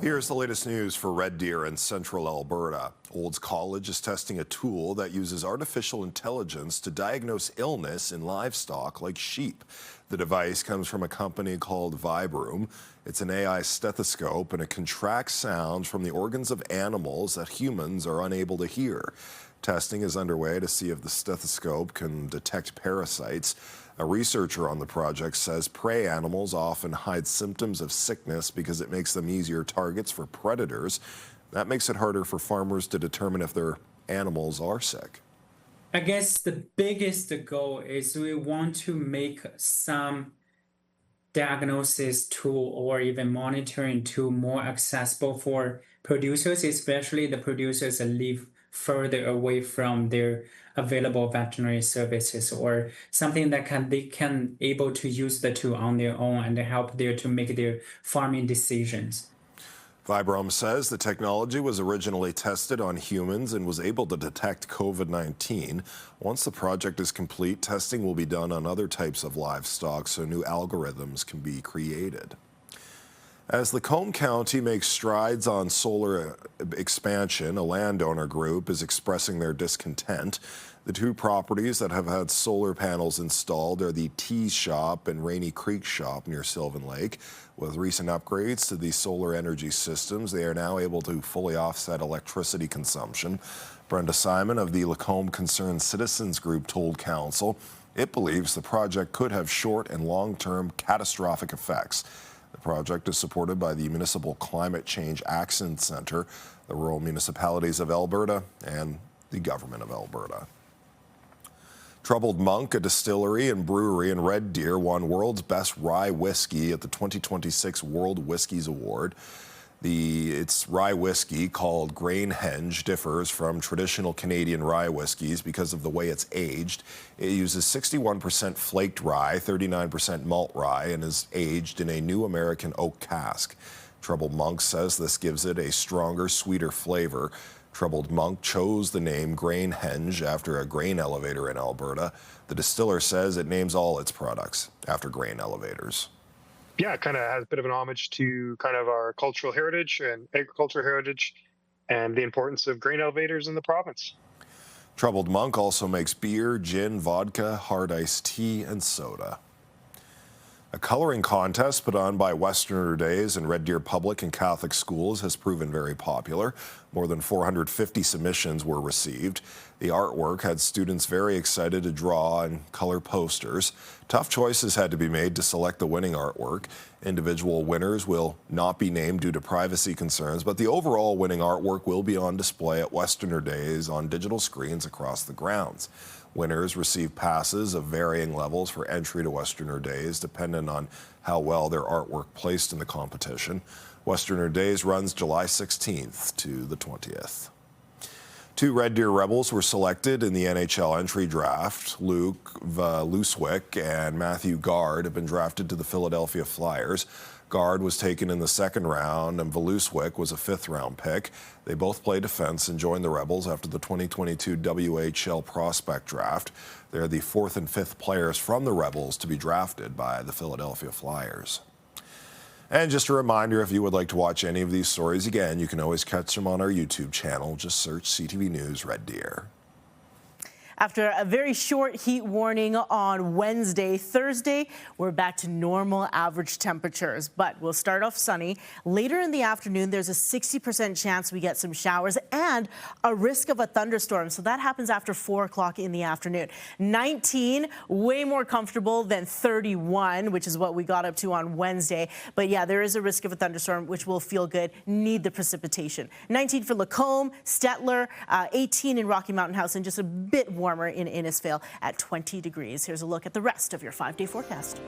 Here's the latest news for Red Deer in central Alberta. Olds College is testing a tool that uses artificial intelligence to diagnose illness in livestock like sheep. The device comes from a company called Vibroom. It's an AI stethoscope and it can track sounds from the organs of animals that humans are unable to hear. Testing is underway to see if the stethoscope can detect parasites. A researcher on the project says prey animals often hide symptoms of sickness because it makes them easier targets for predators. That makes it harder for farmers to determine if their animals are sick. I guess the biggest goal is we want to make some diagnosis tool or even monitoring tool more accessible for producers, especially the producers that live further away from their available veterinary services, or something that they can able to use the tool on their own and help there to make their farming decisions. Vibroom says the technology was originally tested on humans and was able to detect COVID-19. Once the project is complete, testing will be done on other types of livestock so new algorithms can be created. As Lacombe County makes strides on solar expansion, a landowner group is expressing their discontent. The two properties that have had solar panels installed are the Tees Shop and Rainy Creek Shop near Sylvan Lake. With recent upgrades to these solar energy systems, they are now able to fully offset electricity consumption. Brenda Simon of the Lacombe Concerned Citizens Group told Council it believes the project could have short and long-term catastrophic effects. The project is supported by the Municipal Climate Change Action Centre, the rural municipalities of Alberta, and the Government of Alberta. Troubled Monk, a distillery and brewery in Red Deer, won World's Best Rye Whiskey at the 2026 World Whiskies Award. Its rye whiskey, called Grain Henge, differs from traditional Canadian rye whiskeys because of the way it's aged. It uses 61% flaked rye, 39% malt rye, and is aged in a new American oak cask. Troubled Monk says this gives it a stronger, sweeter flavor. Troubled Monk chose the name Grain Henge after a grain elevator in Alberta. The distiller says it names all its products after grain elevators. Yeah, it kind of has a bit of an homage to kind of our cultural heritage and agricultural heritage and the importance of grain elevators in the province. Troubled Monk also makes beer, gin, vodka, hard iced tea, and soda. A coloring contest put on by Westerner Days in Red Deer public and Catholic schools has proven very popular. More than 450 submissions were received. The artwork had students very excited to draw and color posters. Tough choices had to be made to select the winning artwork. Individual winners will not be named due to privacy concerns, but the overall winning artwork will be on display at Westerner Days on digital screens across the grounds. Winners receive passes of varying levels for entry to Westerner Days, dependent on how well their artwork placed in the competition. Westerner Days runs July 16th to the 20th. Two Red Deer Rebels were selected in the NHL entry draft. Luke Valuswick and Matthew Gard have been drafted to the Philadelphia Flyers. Gard was taken in the second round, and Valuswick was a fifth-round pick. They both play defense and joined the Rebels after the 2022 WHL prospect draft. They're the fourth and fifth players from the Rebels to be drafted by the Philadelphia Flyers. And just a reminder, if you would like to watch any of these stories again, you can always catch them on our YouTube channel. Just search CTV News Red Deer. After a very short heat warning on Wednesday, Thursday, we're back to normal average temperatures, but we'll start off sunny. Later in the afternoon, there's a 60% chance we get some showers and a risk of a thunderstorm. So that happens after 4 o'clock in the afternoon. 19, way more comfortable than 31, which is what we got up to on Wednesday. But yeah, there is a risk of a thunderstorm, which will feel good. Need the precipitation. 19 for Lacombe, Stettler, 18 in Rocky Mountain House, and just a bit warmer in Innisfail at 20 degrees. Here's a look at the rest of your 5-day forecast.